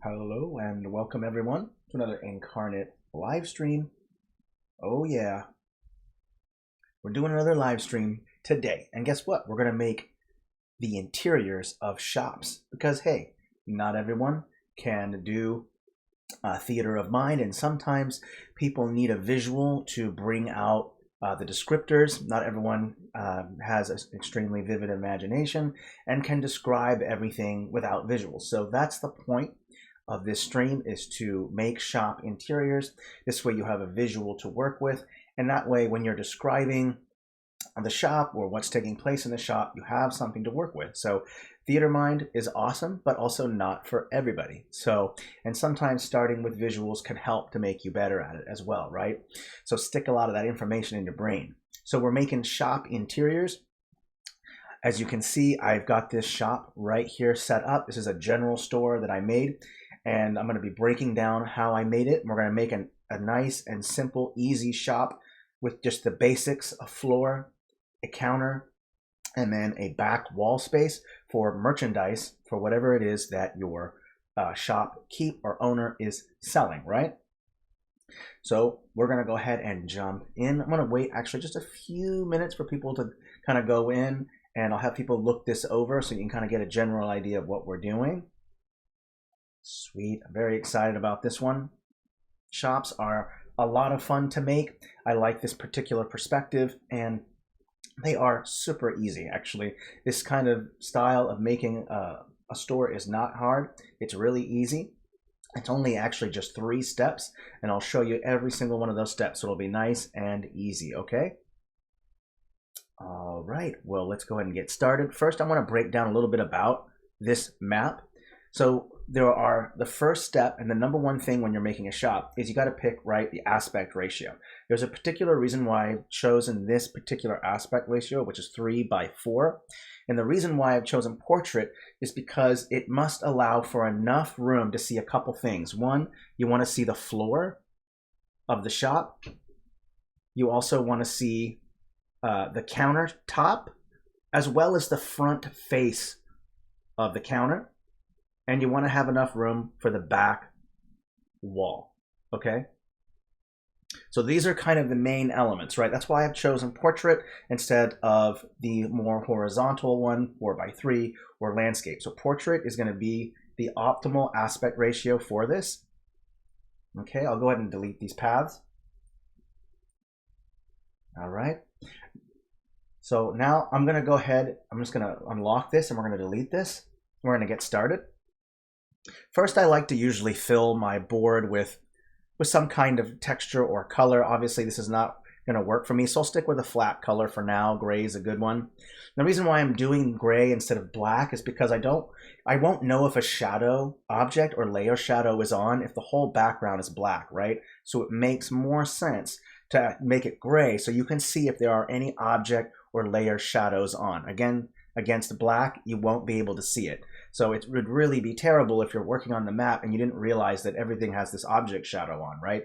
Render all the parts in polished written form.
Hello and welcome everyone to another Inkarnate live stream. Oh yeah, we're doing another live stream today. And guess what? We're going to make the interiors of shops because hey, not everyone can do theater of mind, and sometimes people need a visual to bring out the descriptors. Not everyone has an extremely vivid imagination and can describe everything without visuals. So that's the point of this stream, is to make shop interiors. This way you have a visual to work with, and that way when you're describing the shop or what's taking place in the shop, you have something to work with. So theater mind is awesome, but also not for everybody. So, and sometimes starting with visuals can help to make you better at it as well, right? So stick a lot of that information in your brain. So we're making shop interiors. As you can see, I've got this shop right here set up. This is a general store that I made, and I'm going to be breaking down how I made it. We're going to make a nice and simple, easy shop with just the basics: a floor, a counter, and then a back wall space for merchandise for whatever it is that your shop keep or owner is selling, right? So we're going to go ahead and jump in. I'm going to wait actually just a few minutes for people to kind of go in, and I'll have people look this over so you can kind of get a general idea of what we're doing. Sweet. I'm very excited about this one. Shops are a lot of fun to make. I like this particular perspective, and they are super easy, actually. This kind of style of making a store is not hard. It's really easy. It's only actually just 3 steps, and I'll show you every single one of those steps, so it'll be nice and easy, okay? All right, well, let's go ahead and get started. First, I want to break down a little bit about this map. So there are the first step, and the number one thing when you're making a shop is you got to pick right the aspect ratio. There's a particular reason why I've chosen this particular aspect ratio, which is 3:4. And the reason why I've chosen portrait is because it must allow for enough room to see a couple things. One, you want to see the floor of the shop. You also want to see the countertop, as well as the front face of the counter. And you want to have enough room for the back wall, okay? So these are kind of the main elements, right? That's why I've chosen portrait instead of the more horizontal one, 4:3, or landscape. So portrait is going to be the optimal aspect ratio for this. Okay, I'll go ahead and delete these paths. All right. So now I'm going to go ahead, I'm just going to unlock this, and we're going to delete this. We're going to get started. First, I like to usually fill my board with some kind of texture or color. Obviously, this is not going to work for me, so I'll stick with a flat color for now. Gray is a good one. The reason why I'm doing gray instead of black is because I won't know if a shadow object or layer shadow is on if the whole background is black, right? So it makes more sense to make it gray so you can see if there are any object or layer shadows on. Again, against black, you won't be able to see it. So it would really be terrible if you're working on the map and you didn't realize that everything has this object shadow on, right?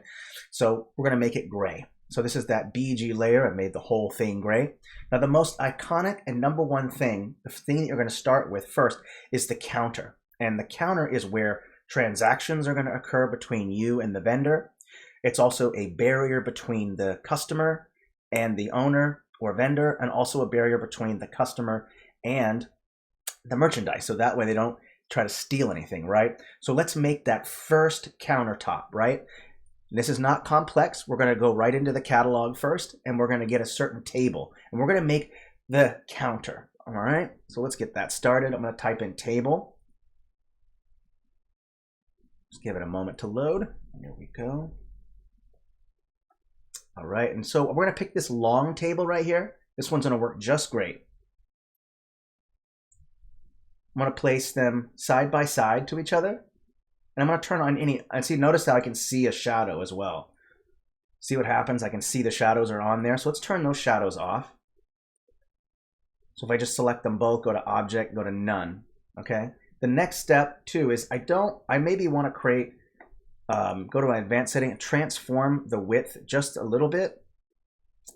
So we're going to make it gray. So this is that BG layer. I made the whole thing gray. Now the most iconic and number one thing, the thing that you're going to start with first, is the counter. And the counter is where transactions are going to occur between you and the vendor. It's also a barrier between the customer and the owner or vendor, and also a barrier between the customer and the merchandise, so that way they don't try to steal anything, right? So let's make that first countertop, right? This is not complex. We're going to go right into the catalog first, and we're going to get a certain table, and we're going to make the counter. All right, so let's get that started. I'm going to type in table. Just give it a moment to load. There we go. All right, and so we're going to pick this long table right here. This one's going to work just great. I'm going to place them side by side to each other, and I'm going to turn on any, and see, notice how I can see a shadow as well. See what happens? I can see the shadows are on there. So let's turn those shadows off. So if I just select them both, go to object, go to none, okay? The next step too is I maybe want to create, go to my advanced setting and transform the width just a little bit.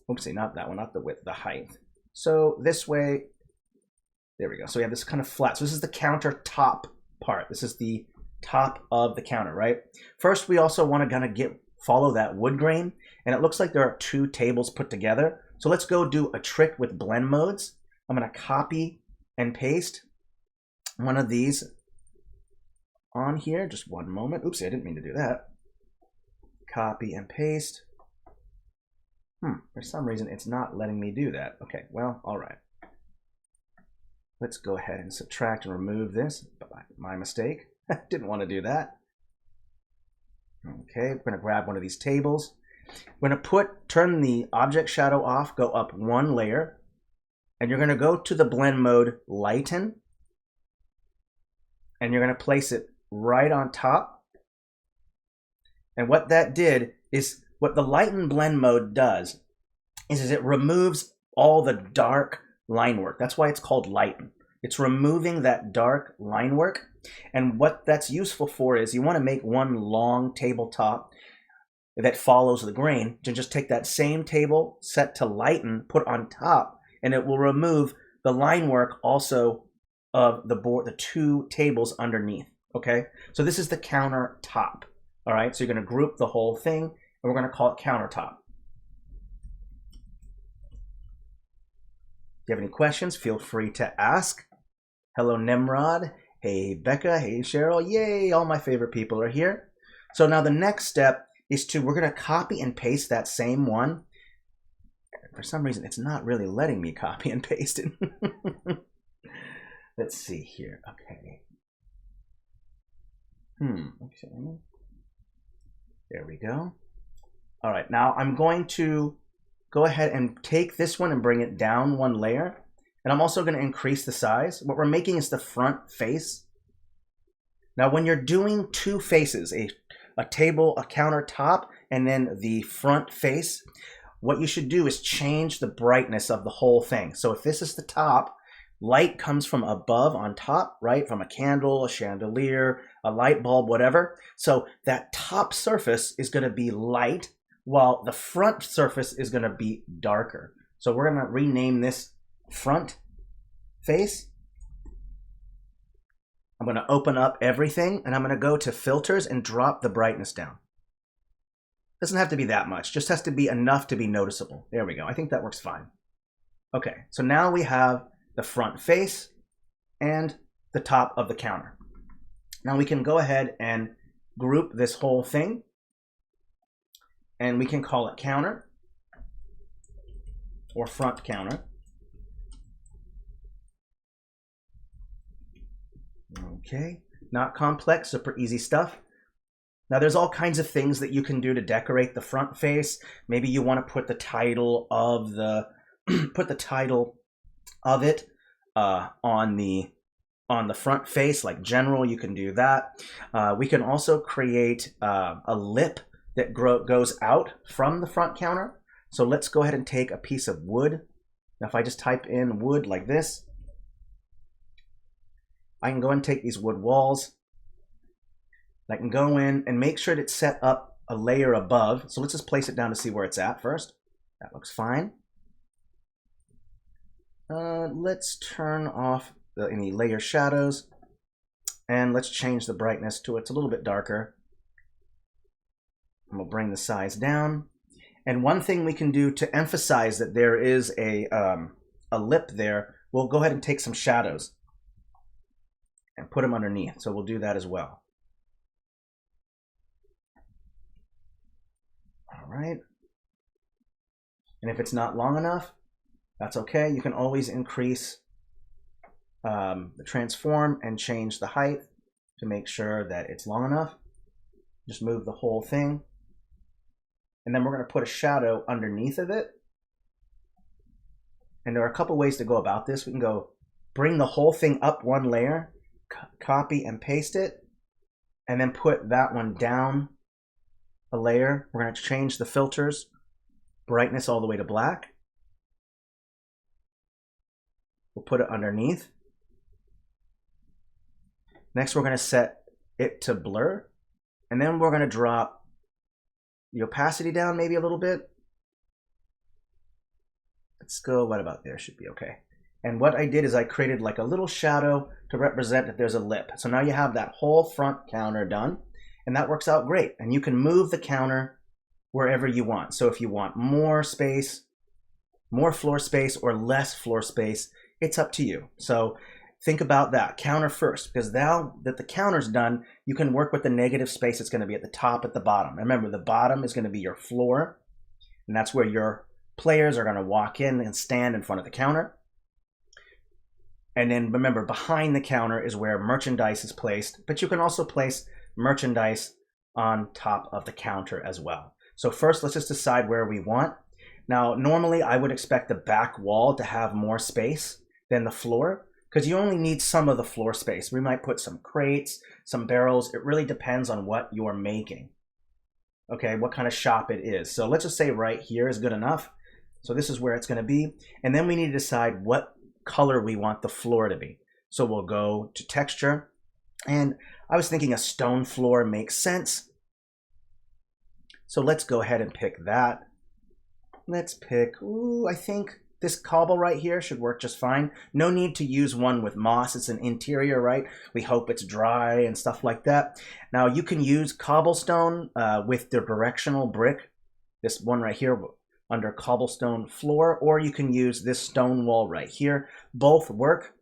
Oopsie, not that one, not the width, the height. So this way, there we go. So we have this kind of flat. So this is the countertop part. This is the top of the counter, right? First, we also want to kind of follow that wood grain, and it looks like there are 2 tables put together. So let's go do a trick with blend modes. I'm going to copy and paste one of these on here. Just one moment. Oops, I didn't mean to do that. Copy and paste. For some reason, it's not letting me do that. Okay, well, all right. Let's go ahead and subtract and remove this. My mistake. Didn't want to do that. Okay, we're going to grab one of these tables. We're going to turn the object shadow off, go up 1 layer, and you're going to go to the blend mode lighten, and you're going to place it right on top. And what that did is, what the lighten blend mode does is it removes all the dark line work. That's why it's called lighten. It's removing that dark line work. And what that's useful for is you want to make one long tabletop that follows the grain. To just take that same table, set to lighten, put on top, and it will remove the line work also of the board, the 2 tables underneath. Okay, so this is the countertop. All right, so you're going to group the whole thing, and we're going to call it countertop. If you have any questions, feel free to ask. Hello, Nimrod. Hey, Becca. Hey, Cheryl. Yay, all my favorite people are here. So now the next step is we're going to copy and paste that same one. For some reason, it's not really letting me copy and paste it. Let's see here. Okay. Okay. There we go. All right, now I'm going to go ahead and take this one and bring it down 1 layer. And I'm also going to increase the size. What we're making is the front face. Now, when you're doing 2 faces, a table, a countertop, and then the front face, what you should do is change the brightness of the whole thing. So if this is the top, light comes from above on top, right? From a candle, a chandelier, a light bulb, whatever. So that top surface is going to be light, while the front surface is going to be darker. So we're going to rename this front face. I'm going to open up everything, and I'm going to go to filters and drop the brightness down. Doesn't have to be that much, just has to be enough to be noticeable. There we go. I think that works fine. Okay, so now we have the front face and the top of the counter. Now we can go ahead and group this whole thing, and we can call it counter or front counter. Okay, not complex, super easy stuff. Now there's all kinds of things that you can do to decorate the front face. Maybe you want to put the title of the it on the front face, like general. You can do that. We can also create a lip that goes out from the front counter. So let's go ahead and take a piece of wood. Now if I just type in wood like this, I can go and take these wood walls. I can go in and make sure it's set up a layer above. So let's just place it down to see where it's at first. That looks fine. Let's turn off any layer shadows, and let's change the brightness to it's a little bit darker. And we'll bring the size down. And one thing we can do to emphasize that there is a lip there, we'll go ahead and take some shadows and put them underneath. So we'll do that as well. All right. And if it's not long enough, that's okay. You can always increase the transform and change the height to make sure that it's long enough. Just move the whole thing. And then we're going to put a shadow underneath of it. And there are a couple ways to go about this. We can go bring the whole thing up 1 layer, copy and paste it, and then put that one down a layer. We're going to change the filters, brightness all the way to black. We'll put it underneath. Next, we're going to set it to blur. And then we're going to drop the opacity down maybe a little bit. Let's go, what about there? Should be okay. And what I did is I created like a little shadow to represent that there's a lip. So now you have that whole front counter done, and that works out great. And you can move the counter wherever you want. So if you want more space, more floor space, or less floor space, it's up to you. So think about that. Counter first, because now that the counter's done, you can work with the negative space. It's going to be at the top, at the bottom. Remember, the bottom is going to be your floor, and that's where your players are going to walk in and stand in front of the counter. And then remember, behind the counter is where merchandise is placed, but you can also place merchandise on top of the counter as well. So first, let's just decide where we want. Now, normally I would expect the back wall to have more space than the floor, because you only need some of the floor space. We might put some crates, some barrels. It really depends on what you're making. Okay, what kind of shop it is. So let's just say right here is good enough. So this is where it's going to be. And then we need to decide what color we want the floor to be. So we'll go to texture, and I was thinking a stone floor makes sense. So let's go ahead and pick that. Let's pick, I think this cobble right here should work just fine. No need to use one with moss. It's an interior, right? We hope it's dry and stuff like that. Now you can use cobblestone with the directional brick, this one right here, under cobblestone floor, or you can use this stone wall right here. Both work.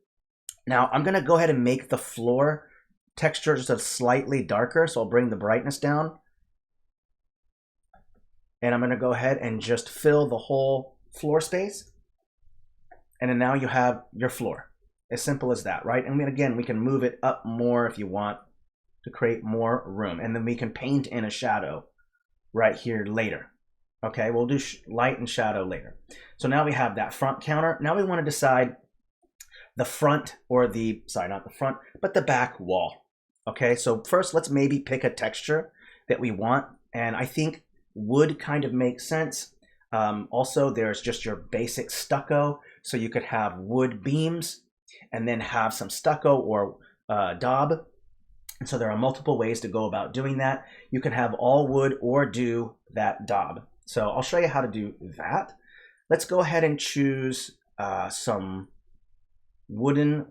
Now I'm going to go ahead and make the floor texture just a slightly darker, so I'll bring the brightness down. And I'm going to go ahead and just fill the whole floor space. And then now you have your floor. As simple as that, right? And again, we can move it up more if you want to create more room. And then we can paint in a shadow right here later. Okay, we'll do light and shadow later. So now we have that front counter. Now we want to decide the front or the, sorry, not the front, but the back wall. Okay, so first let's maybe pick a texture that we want. And I think wood kind of makes sense. Also, there's just your basic stucco. So you could have wood beams and then have some stucco or daub. And so there are multiple ways to go about doing that. You can have all wood or do that daub. So I'll show you how to do that. Let's go ahead and choose some wooden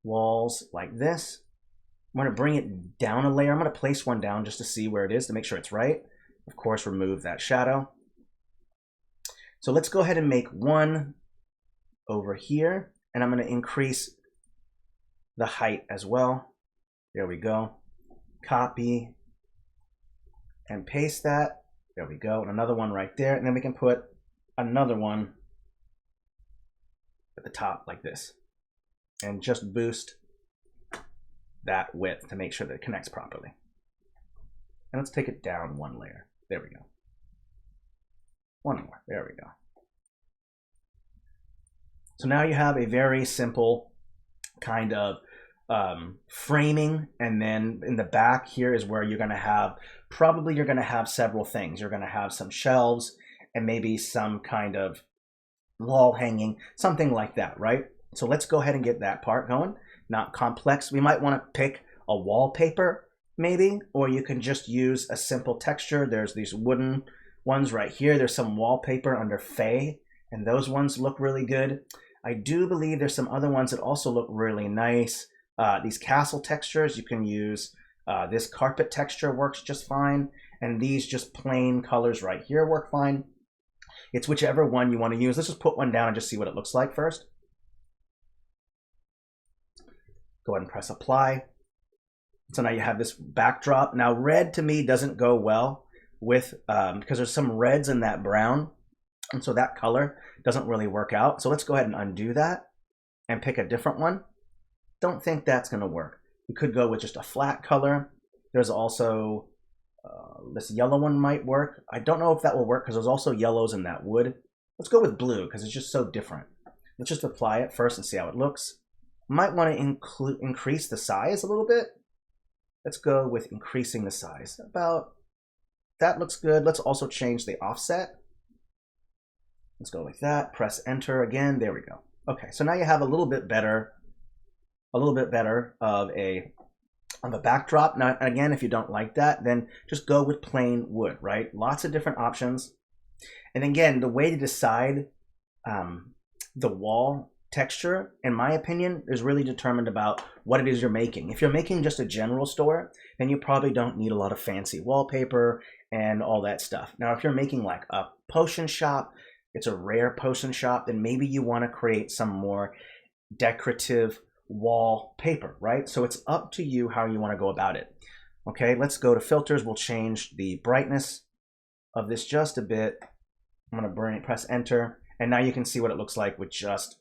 walls like this. I'm going to bring it down a layer. I'm going to place one down just to see where it is to make sure it's right. Of course, remove that shadow. So let's go ahead and make one over here. And I'm going to increase the height as well. There we go. Copy and paste that. There we go. And another one right there. And then we can put another one at the top like this. And just boost that width to make sure that it connects properly. And let's take it down one layer. There we go. One more. There we go. So now you have a very simple kind of framing, and then in the back here is where you're going to have, probably you're going to have several things. You're going to have some shelves and maybe some kind of wall hanging, something like that, right? So let's go ahead and get that part going. Not complex. We might want to pick a wallpaper maybe, or you can just use a simple texture. There's these wooden ones right here. There's some wallpaper under Fey, and those ones look really good. I do believe there's some other ones that also look really nice. These castle textures, you can use this carpet texture works just fine, and these just plain colors right here work fine. It's whichever one you want to use. Let's just put one down and just see what it looks like first. Go ahead and press apply. So now you have this backdrop. Now red to me doesn't go well with, because there's some reds in that brown. And so that color doesn't really work out. So let's go ahead and undo that and pick a different one. Don't think that's going to work. You could go with just a flat color. There's also this yellow one might work. I don't know if that will work because there's also yellows in that wood. Let's go with blue because it's just so different. Let's just apply it first and see how it looks. Might want to increase the size a little bit. Let's go with increasing the size. About, that looks good. Let's also change the offset. Let's go like that. Press enter again. There we go. Okay, so now you have a little bit better of a backdrop. Now, again, if you don't like that, then just go with plain wood, right? Lots of different options. And again, the way to decide the wall texture, in my opinion, is really determined about what it is you're making. If you're making just a general store, then you probably don't need a lot of fancy wallpaper and all that stuff. Now, if you're making like a potion shop, it's a rare potion shop, then maybe you want to create some more decorative wallpaper, right? So it's up to you how you want to go about it. Okay, let's go to filters. We'll change the brightness of this just a bit. I'm going to press enter, and now you can see what it looks like with just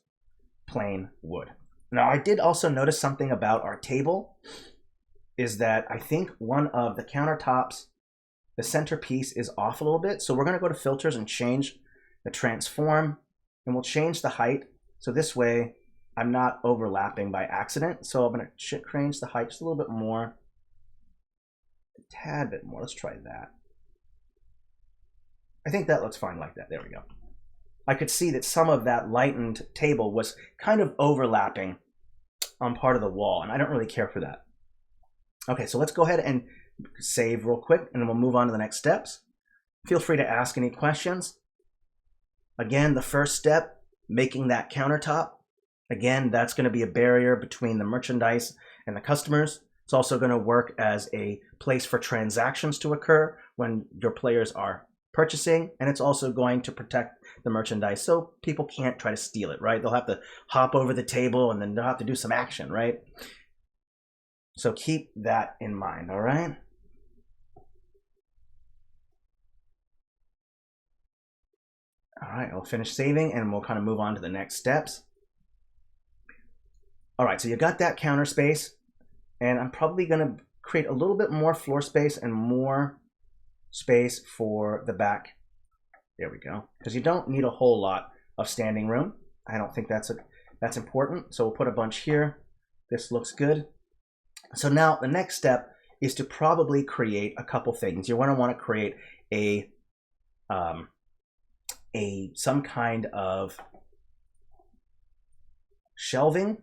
plain wood. Now, I did also notice something about our table, is that I think one of the countertops, the centerpiece, is off a little bit. So we're going to go to filters and change the transform, and we'll change the height. So this way I'm not overlapping by accident. So I'm going to change the height just a little bit more, a tad bit more. Let's try that. I think that looks fine like that. There we go. I could see that some of that lightened table was kind of overlapping on part of the wall, and I don't really care for that. Okay, so let's go ahead and save real quick, and then we'll move on to the next steps. Feel free to ask any questions. Again, the first step, making that countertop. Again, that's going to be a barrier between the merchandise and the customers. It's also going to work as a place for transactions to occur when your players are purchasing, and it's also going to protect the merchandise so people can't try to steal it, right? They'll have to hop over the table and then they'll have to do some action, right? So keep that in mind, all right? All right, I'll finish saving and we'll kind of move on to the next steps. All right, so you got that counter space, and I'm probably going to create a little bit more floor space and more space for the back. There we go. Because you don't need a whole lot of standing room. I don't think that's important. So we'll put a bunch here. This looks good. So now the next step is to probably create a couple things. You want to create some kind of shelving.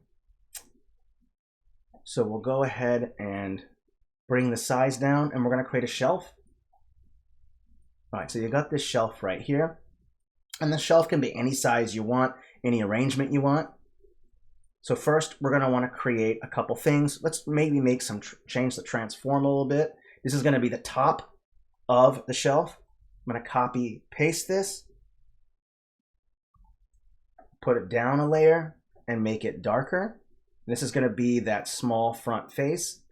So we'll go ahead and bring the size down, and we're going to create a shelf. All right, so you got this shelf right here, and the shelf can be any size you want, any arrangement you want. So first, we're going to want to create a couple things. Let's maybe make some change the transform a little bit. This is going to be the top of the shelf. I'm going to copy paste this, put it down a layer, and make it darker. This is going to be that small front face.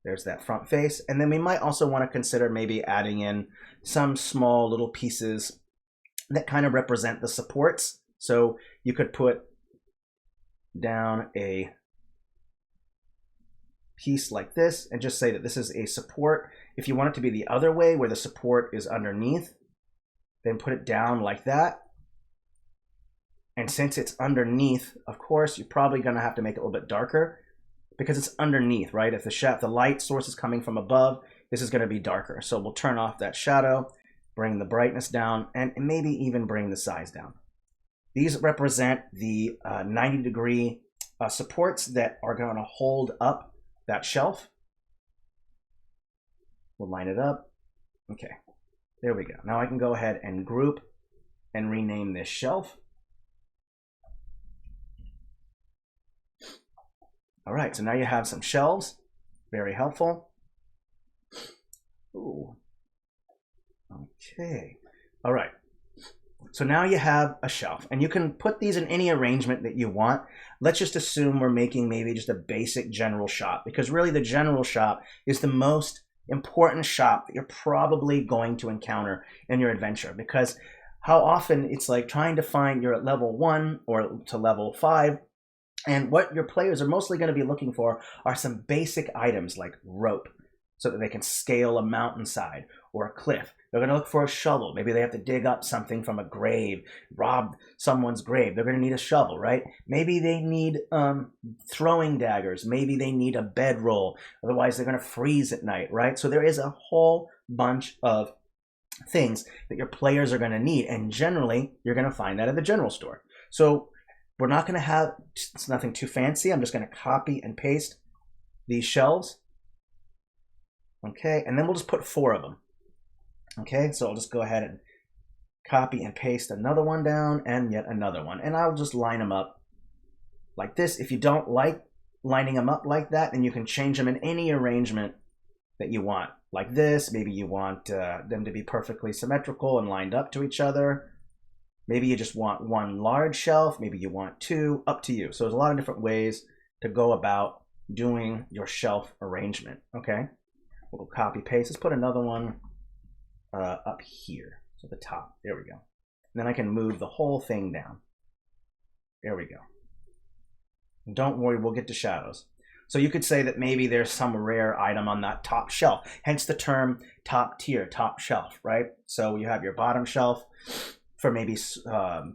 There's that front face. And then we might also want to consider maybe adding in some small little pieces that kind of represent the supports. So you could put down a piece like this and just say that this is a support. If you want it to be the other way, where the support is underneath, then put it down like that. And since it's underneath, of course, you're probably going to have to make it a little bit darker, because it's underneath, right? If the light source is coming from above, this is going to be darker. So we'll turn off that shadow, bring the brightness down, and maybe even bring the size down. These represent the 90-degree supports that are going to hold up that shelf. We'll line it up. Okay, there we go. Now I can go ahead and group and rename this shelf. All right, so now you have some shelves. Very helpful. Ooh. Okay. All right. So now you have a shelf, and you can put these in any arrangement that you want. Let's just assume we're making maybe just a basic general shop, because really the general shop is the most important shop that you're probably going to encounter in your adventure, because how often it's like trying to find, you're at level 1 or to level 5, and what your players are mostly going to be looking for are some basic items like rope, so that they can scale a mountainside or a cliff. They're going to look for a shovel. Maybe they have to dig up something from a grave, rob someone's grave. They're going to need a shovel, right? Maybe they need throwing daggers. Maybe they need a bedroll. Otherwise, they're going to freeze at night, right? So there is a whole bunch of things that your players are going to need, and generally, you're going to find that at the general store. So we're not going to have, it's nothing too fancy. I'm just going to copy and paste these shelves. Okay, and then we'll just put 4 of them. Okay, so I'll just go ahead and copy and paste another one down and yet another one. And I'll just line them up like this. If you don't like lining them up like that, then you can change them in any arrangement that you want. Like this, maybe you want them to be perfectly symmetrical and lined up to each other. Maybe you just want one large shelf, maybe you want two, up to you. So there's a lot of different ways to go about doing your shelf arrangement, okay? We'll copy paste. Let's put another one up here, so the top. There we go. And then I can move the whole thing down. There we go. And don't worry, we'll get to shadows. So you could say that maybe there's some rare item on that top shelf, hence the term top tier, top shelf, right? So you have your bottom shelf for maybe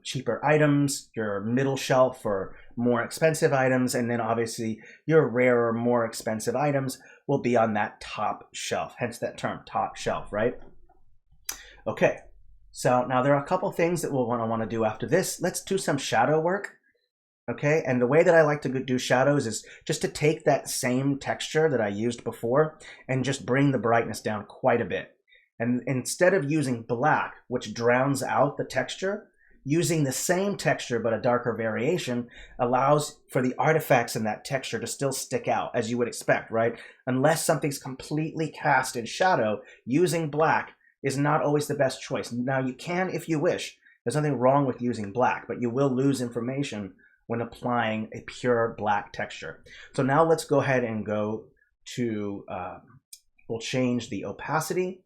cheaper items, your middle shelf for more expensive items, and then obviously your rarer, more expensive items will be on that top shelf, hence that term, top shelf, right? Okay, so now there are a couple things that we'll want to do after this. Let's do some shadow work. Okay, and the way that I like to do shadows is just to take that same texture that I used before and just bring the brightness down quite a bit. And instead of using black, which drowns out the texture, using the same texture but a darker variation allows for the artifacts in that texture to still stick out, as you would expect, right? Unless something's completely cast in shadow, using black is not always the best choice. Now, you can if you wish. There's nothing wrong with using black, but you will lose information when applying a pure black texture. So now let's go ahead and go to, we'll change the opacity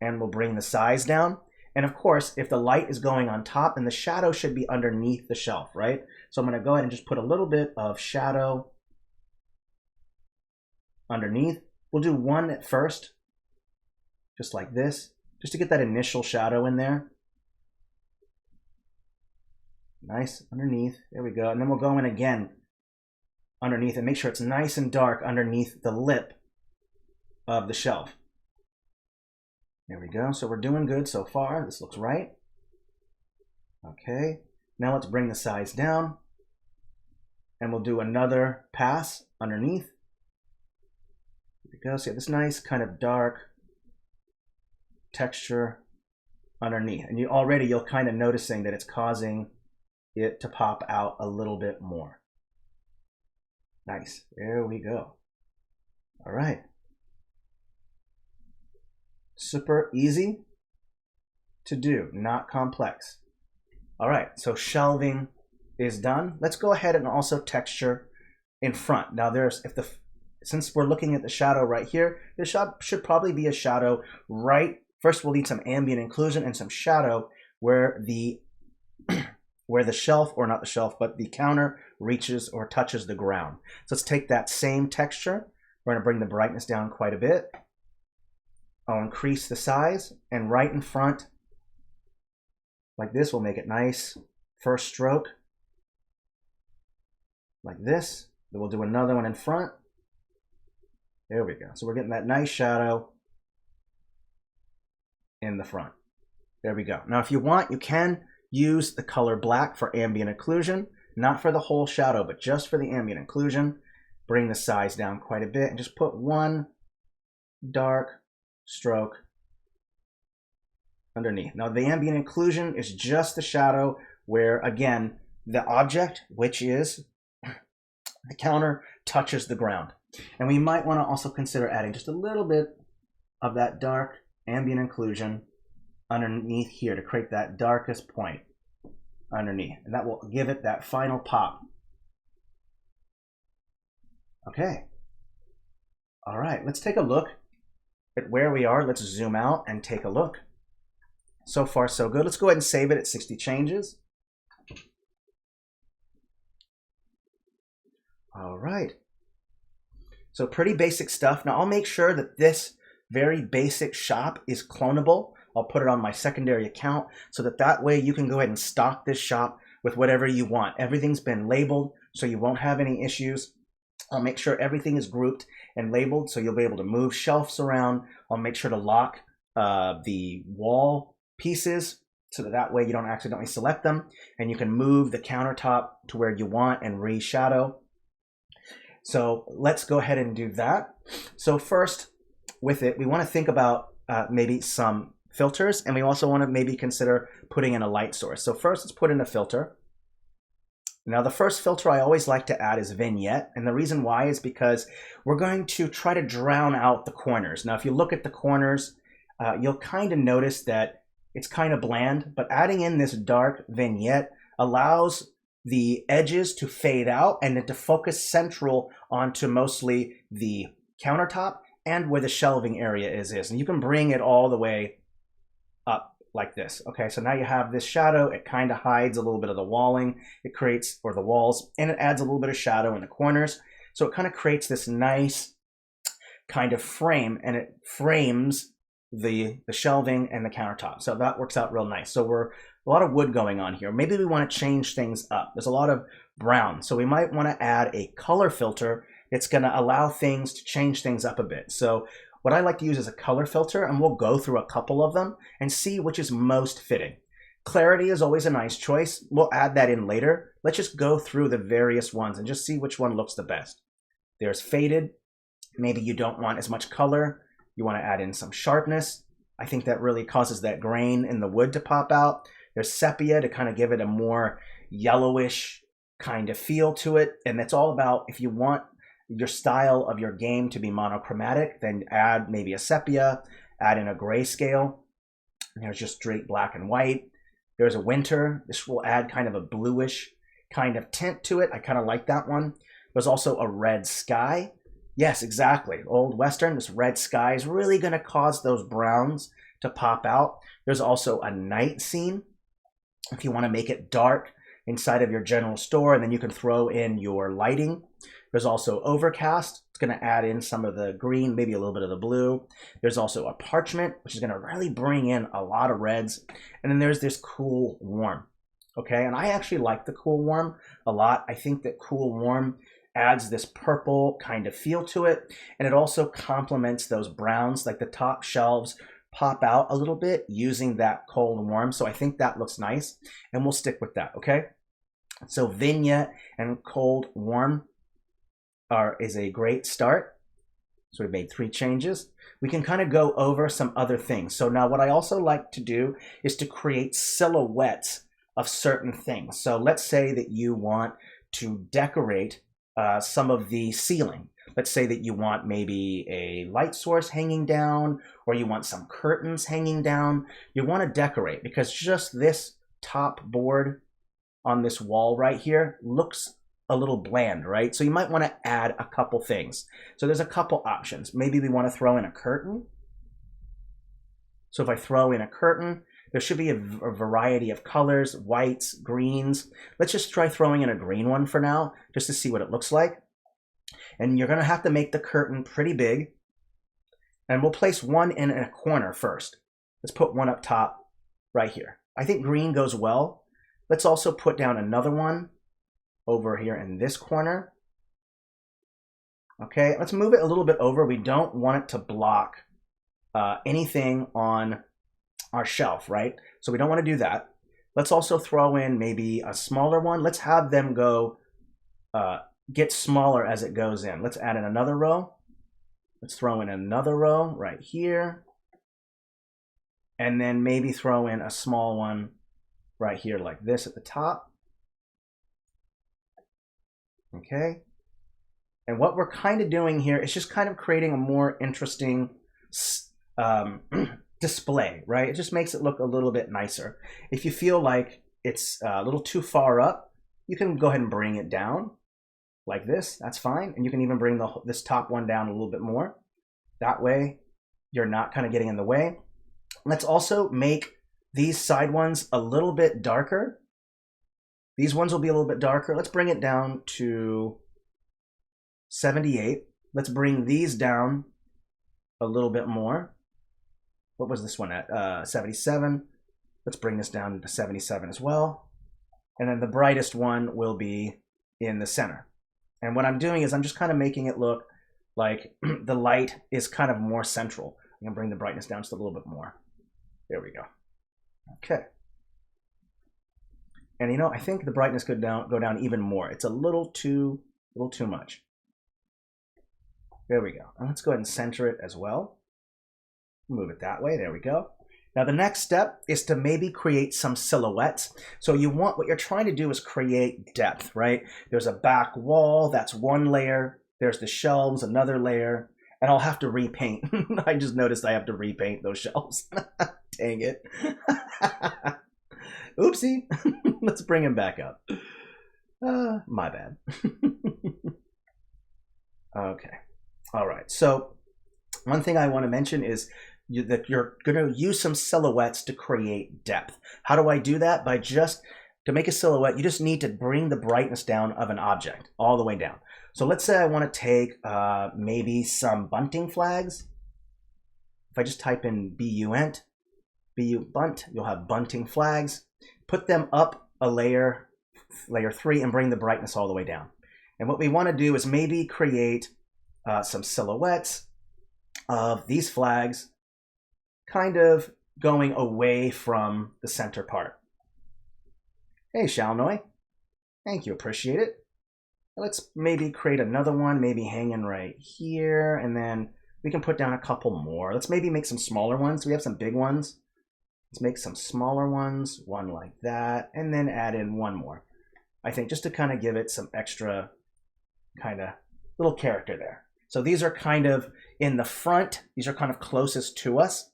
and we'll bring the size down. And of course, if the light is going on top, then the shadow should be underneath the shelf, right? So I'm gonna go ahead and just put a little bit of shadow underneath. We'll do one at first, just like this, just to get that initial shadow in there. Nice, underneath, there we go. And then we'll go in again underneath and make sure it's nice and dark underneath the lip of the shelf. There we go, so we're doing good so far. This looks right. Okay, now let's bring the size down and we'll do another pass underneath. There we go, so you have this nice kind of dark texture underneath. And you'll kind of noticing that it's causing it to pop out a little bit more. Nice, there we go. All right. Super easy to do, not complex. All right, so shelving is done. Let's go ahead and also texture in front. Now since we're looking at the shadow right here, there should probably be a shadow right. First, we'll need some ambient inclusion and some shadow where the shelf, or not the shelf, but the counter reaches or touches the ground. So let's take that same texture. We're gonna bring the brightness down quite a bit. I'll increase the size, and right in front, like this, we'll make it nice. First stroke, like this. Then we'll do another one in front. There we go. So we're getting that nice shadow in the front. There we go. Now, if you want, you can use the color black for ambient occlusion, not for the whole shadow, but just for the ambient occlusion. Bring the size down quite a bit and just put one dark stroke underneath. Now, the ambient occlusion is just the shadow where, again, the object, which is the counter, touches the ground. And we might want to also consider adding just a little bit of that dark ambient occlusion underneath here to create that darkest point underneath, and that will give it that final pop. Okay. All right, let's take a look at where we are. Let's zoom out and take a look. So far, so good. Let's go ahead and save it at 60 changes. All right. So pretty basic stuff. Now I'll make sure that this very basic shop is clonable. I'll put it on my secondary account so that way you can go ahead and stock this shop with whatever you want. Everything's been labeled, so you won't have any issues. I'll make sure everything is grouped and labeled so you'll be able to move shelves around. I'll make sure to lock the wall pieces so that way you don't accidentally select them, and you can move the countertop to where you want and reshadow. So let's go ahead and do that. So first, with it, we want to think about maybe some filters, and we also want to maybe consider putting in a light source. So first, let's put in a filter. Now, the first filter I always like to add is vignette, and the reason why is because we're going to try to drown out the corners. Now, if you look at the corners, you'll kind of notice that it's kind of bland, but adding in this dark vignette allows the edges to fade out and then to focus central onto mostly the countertop and where the shelving area is. And you can bring it all the way up like this. Okay, so now you have this shadow. It kind of hides a little bit of the walling. It creates, or the walls, and it adds a little bit of shadow in the corners. So it kind of creates this nice kind of frame, and it frames the shelving and the countertop. So that works out real nice. So we're a lot of wood going on here. Maybe we want to change things up. There's a lot of brown. So we might want to add a color filter that's going to allow things to change things up a bit. So what I like to use is a color filter, and we'll go through a couple of them and see which is most fitting. Clarity is always a nice choice. We'll add that in later. Let's just go through the various ones and just see which one looks the best. There's faded. Maybe you don't want as much color. You want to add in some sharpness. I think that really causes that grain in the wood to pop out. There's sepia to kind of give it a more yellowish kind of feel to it. And it's all about, if you want your style of your game to be monochromatic, then add maybe a sepia, add in a grayscale. There's just straight black and white. There's a winter. This will add kind of a bluish kind of tint to it. I kind of like that one. There's also a red sky. Yes, exactly. Old Western, this red sky is really going to cause those browns to pop out. There's also a night scene. If you want to make it dark inside of your general store, and then you can throw in your lighting. There's also overcast. It's going to add in some of the green, maybe a little bit of the blue. There's also a parchment, which is going to really bring in a lot of reds. And then there's this cool warm. Okay, and I actually like the cool warm a lot. I think that cool warm adds this purple kind of feel to it, and it also complements those browns. Like the top shelves pop out a little bit using that cold warm, so I think that looks nice, and we'll stick with that. Okay, so vignette and cold warm is a great start. So we made 3 changes. We can kind of go over some other things. So now what I also like to do is to create silhouettes of certain things. So let's say that you want to decorate some of the ceiling. Let's say that you want maybe a light source hanging down, or you want some curtains hanging down. You want to decorate because just this top board on this wall right here looks a little bland, right? So you might want to add a couple things. So there's a couple options. Maybe we want to throw in a curtain. So if I throw in a curtain, there should be a variety of colors, whites, greens. Let's just try throwing in a green one for now, just to see what it looks like. And you're going to have to make the curtain pretty big. And we'll place one in a corner first. Let's put one up top right here. I think green goes well. Let's also put down another one over here in this corner. Okay, let's move it a little bit over. We don't want it to block anything on our shelf, right? So we don't want to do that. Let's also throw in maybe a smaller one. Let's have them go get smaller as it goes in. Let's add in another row. Let's throw in another row right here. And then maybe throw in a small one right here like this at the top. Okay. And what we're kind of doing here is just kind of creating a more interesting display, right? It just makes it look a little bit nicer. If you feel like it's a little too far up, you can go ahead and bring it down like this. That's fine. And you can even bring this top one down a little bit more. That way you're not kind of getting in the way. Let's also make these side ones a little bit darker. These ones will be a little bit darker. Let's bring it down to 78. Let's bring these down a little bit more. What was this one at? 77. Let's bring this down to 77 as well. And then the brightest one will be in the center. And what I'm doing is I'm just kind of making it look like the light is kind of more central. I'm gonna bring the brightness down just a little bit more. There we go. Okay. And you know, I think the brightness could go down even more. It's a little too much. There we go. And let's go ahead and center it as well. Move it that way. There we go. Now the next step is to maybe create some silhouettes. So what you're trying to do is create depth, right? There's a back wall, that's one layer. There's the shelves, another layer, and I'll have to repaint. I just noticed I have to repaint those shelves. Dang it. Oopsie. Let's bring him back up. My bad. Okay. All right. So one thing I want to mention is that you're going to use some silhouettes to create depth. How do I do that? To make a silhouette, you just need to bring the brightness down of an object all the way down. So let's say I want to take maybe some bunting flags. If I just type in bunt, you'll have bunting flags. Put them up a layer 3, and bring the brightness all the way down. And what we want to do is maybe create some silhouettes of these flags kind of going away from the center part. Hey, Shalnoy. Thank you, appreciate it. Let's maybe create another one, maybe hanging right here, and then we can put down a couple more. Let's maybe make some smaller ones. We have some big ones. Let's make some smaller ones, one like that, and then add in one more. I think just to kind of give it some extra kind of little character there. So these are kind of in the front. These are kind of closest to us.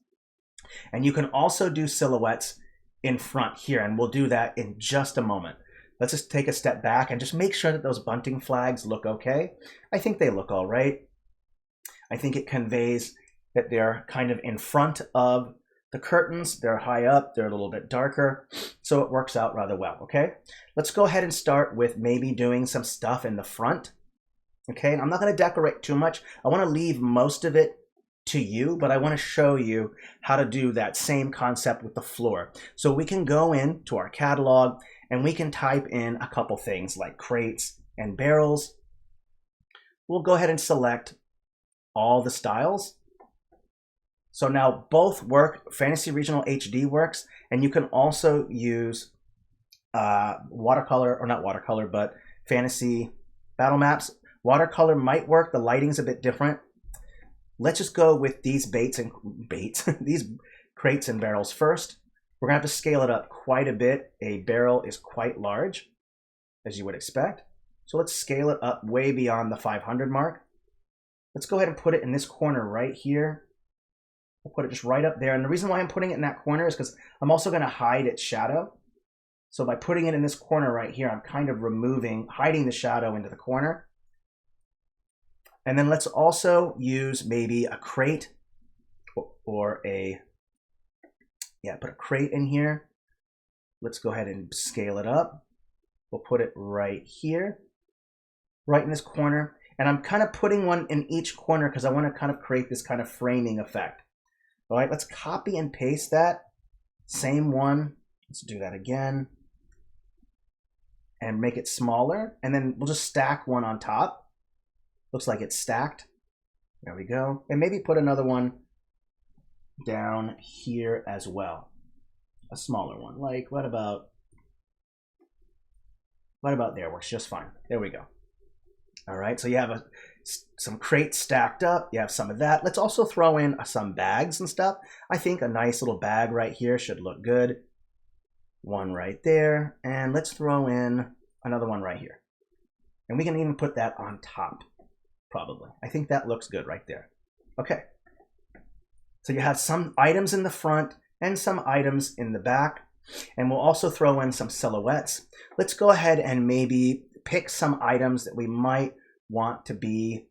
And you can also do silhouettes in front here, and we'll do that in just a moment. Let's just take a step back and just make sure that those bunting flags look okay. I think they look all right. I think it conveys that they're kind of in front of the curtains. They're high up, they're a little bit darker, so it works out rather well, okay? Let's go ahead and start with maybe doing some stuff in the front, okay? And I'm not gonna decorate too much. I wanna leave most of it to you, but I wanna show you how to do that same concept with the floor. So we can go into our catalog and we can type in a couple things like crates and barrels. We'll go ahead and select all the styles. So now both work. Fantasy Regional HD works, and you can also use watercolor, or not watercolor, but Fantasy Battle Maps. Watercolor might work. The lighting's a bit different. Let's just go with these these crates and barrels first. We're gonna have to scale it up quite a bit. A barrel is quite large, as you would expect. So let's scale it up way beyond the 500 mark. Let's go ahead and put it in this corner right here. We'll put it just right up there. And the reason why I'm putting it in that corner is because I'm also going to hide its shadow. So by putting it in this corner right here, I'm kind of hiding the shadow into the corner. And then let's also use maybe a crate or put a crate in here. Let's go ahead and scale it up. We'll put it right here, right in this corner. And I'm kind of putting one in each corner because I want to kind of create this kind of framing effect. All right, let's copy and paste that. Same one. Let's do that again. And make it smaller. And then we'll just stack one on top. Looks like it's stacked. There we go. And maybe put another one down here as well. A smaller one. Like, what about there? Works just fine. There we go. All right, so you have some crates stacked up. You have some of that. Let's also throw in some bags and stuff. I think a nice little bag right here should look good. One right there. And let's throw in another one right here. And we can even put that on top, probably. I think that looks good right there. Okay. So you have some items in the front and some items in the back. And we'll also throw in some silhouettes. Let's go ahead and maybe pick some items that we might want to be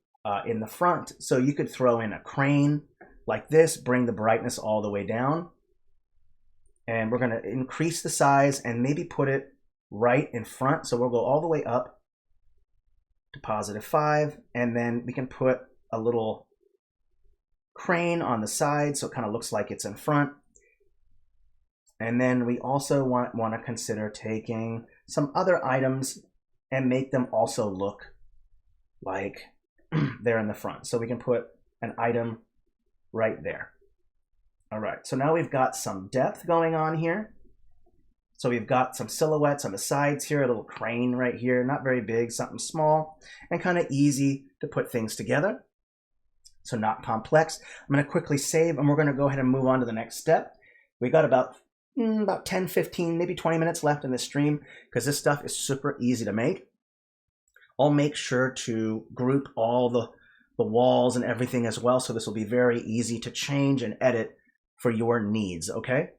in the front. So you could throw in a crane like this, bring the brightness all the way down. And we're going to increase the size and maybe put it right in front. So we'll go all the way up to +5. And then we can put a little crane on the side so it kind of looks like it's in front. And then we also want to consider taking some other items and make them also look like they're in the front. So we can put an item right there. All right, so now we've got some depth going on here. So we've got some silhouettes on the sides here, a little crane right here, not very big, something small, and kind of easy to put things together. So not complex. I'm gonna quickly save, and we're gonna go ahead and move on to the next step. We got about 10, 15, maybe 20 minutes left in this stream because this stuff is super easy to make. I'll make sure to group all the walls and everything as well, so this will be very easy to change and edit for your needs, okay?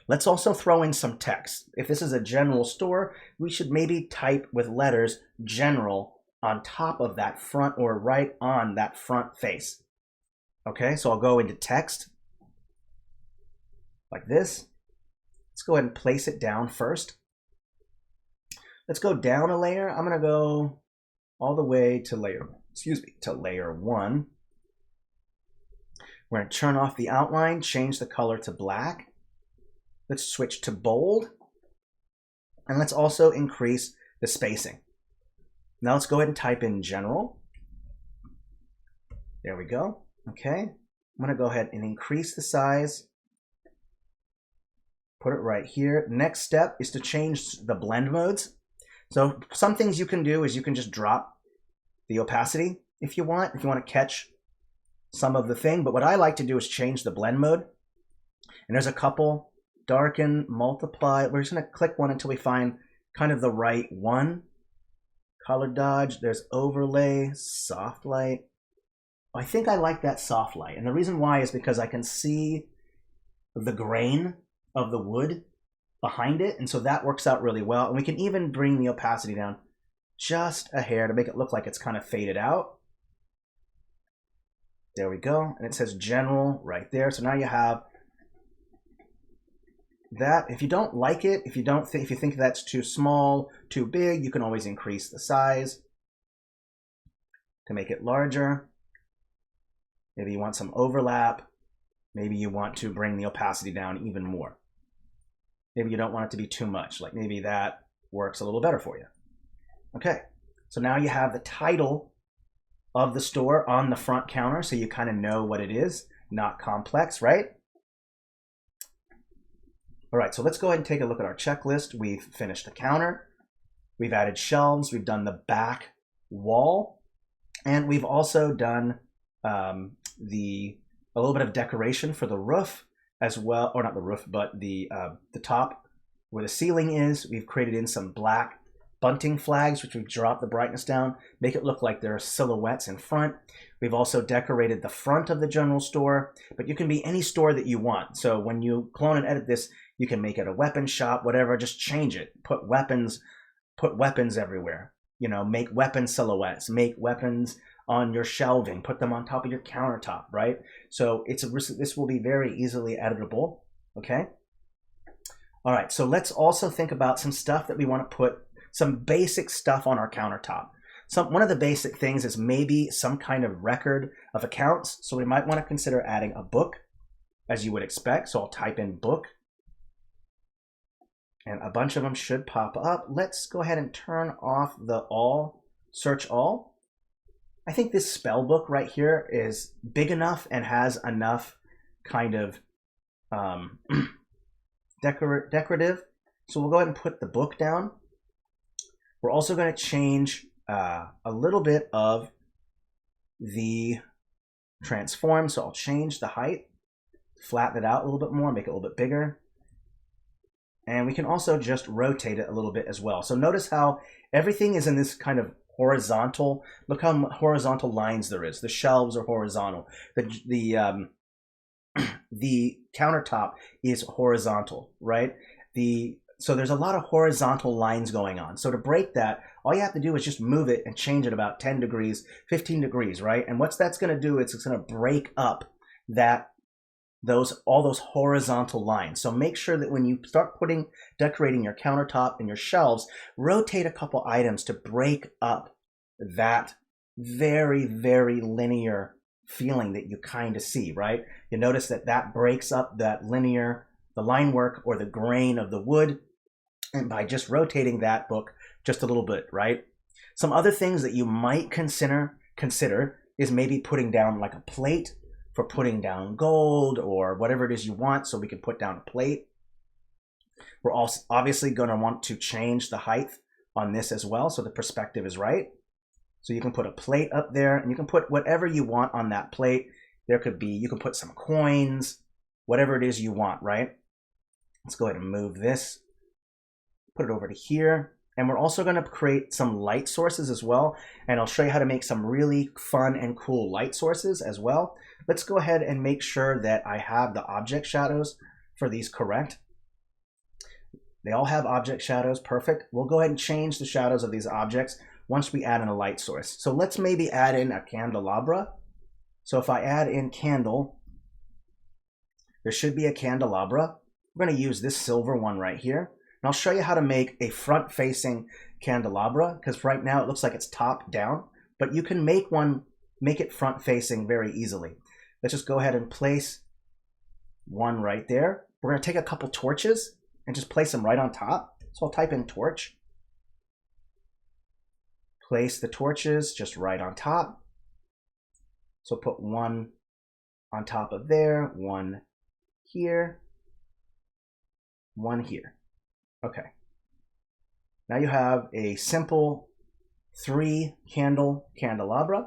Let's also throw in some text. If this is a general store, we should maybe type with letters general on top of that front or right on that front face. Okay, so I'll go into text like this. Let's go ahead and place it down first. Let's go down a layer. I'm gonna go all the way to layer 1. We're gonna turn off the outline, change the color to black. Let's switch to bold. And let's also increase the spacing. Now let's go ahead and type in general. There we go. Okay. I'm gonna go ahead and increase the size. Put it right here. Next step is to change the blend modes. So some things you can do is you can just drop the opacity if you want to catch some of the thing. But what I like to do is change the blend mode. And there's a couple: darken, multiply. We're just gonna click one until we find kind of the right one. Color dodge, there's overlay, soft light. I think I like that soft light. And the reason why is because I can see the grain of the wood behind it. And so that works out really well. And we can even bring the opacity down just a hair to make it look like it's kind of faded out. There we go. And it says general right there. So now you have that. If you don't like it, if you think that's too small, too big, you can always increase the size to make it larger. Maybe you want some overlap. Maybe you want to bring the opacity down even more. Maybe you don't want it to be too much. Like maybe that works a little better for you. Okay, so now you have the title of the store on the front counter, so you kind of know what it is. Not complex, right? All right, so let's go ahead and take a look at our checklist. We've finished the counter. We've added shelves. We've done the back wall. And we've also done a little bit of decoration for the roof as well, or not the roof, but the top where the ceiling is. We've created in some black bunting flags, which we've dropped the brightness down, make it look like there are silhouettes in front. We've also decorated the front of the general store, but you can be any store that you want. So when you clone and edit this, you can make it a weapon shop, whatever, just change it. Put weapons everywhere. You know, make weapon silhouettes, make weapons on your shelving, put them on top of your countertop, right? So this will be very easily editable, okay? All right, so let's also think about some stuff that we want to put, some basic stuff on our countertop. One of the basic things is maybe some kind of record of accounts. So we might want to consider adding a book, as you would expect. So I'll type in book, and a bunch of them should pop up. Let's go ahead and turn off the search all. I think this spell book right here is big enough and has enough kind of decorative. So we'll go ahead and put the book down. We're also going to change a little bit of the transform. So I'll change the height, flatten it out a little bit more, make it a little bit bigger. And we can also just rotate it a little bit as well. So notice how everything is in this kind of horizontal. Look how horizontal lines there is. The shelves are horizontal. The countertop is horizontal, right? So there's a lot of horizontal lines going on. So to break that, all you have to do is just move it and change it about 10 degrees, 15 degrees, right? And what that's going to do is it's going to break up all those horizontal lines. So make sure that when you start decorating your countertop and your shelves, rotate a couple items to break up that very, very linear feeling that you kind of see, right? You notice that breaks up that the line work or the grain of the wood, and by just rotating that book just a little bit, right? Some other things that you might consider is maybe putting down like a plate for putting down gold or whatever it is you want, so we can put down a plate. We're also obviously going to want to change the height on this as well, so the perspective is right. So you can put a plate up there, and you can put whatever you want on that plate. You can put some coins, whatever it is you want, right? Let's go ahead and move this, put it over to here. And we're also going to create some light sources as well. And I'll show you how to make some really fun and cool light sources as well. Let's go ahead and make sure that I have the object shadows for these correct. They all have object shadows, perfect. We'll go ahead and change the shadows of these objects once we add in a light source. So let's maybe add in a candelabra. So if I add in candle, there should be a candelabra. We're going to use this silver one right here. And I'll show you how to make a front-facing candelabra, because right now it looks like it's top down, but you can make it front-facing very easily. Let's just go ahead and place one right there. We're going to take a couple torches and just place them right on top. So I'll type in torch. Place the torches just right on top. So put one on top of there, one here, one here. Okay. Now you have a simple 3-candle candelabra.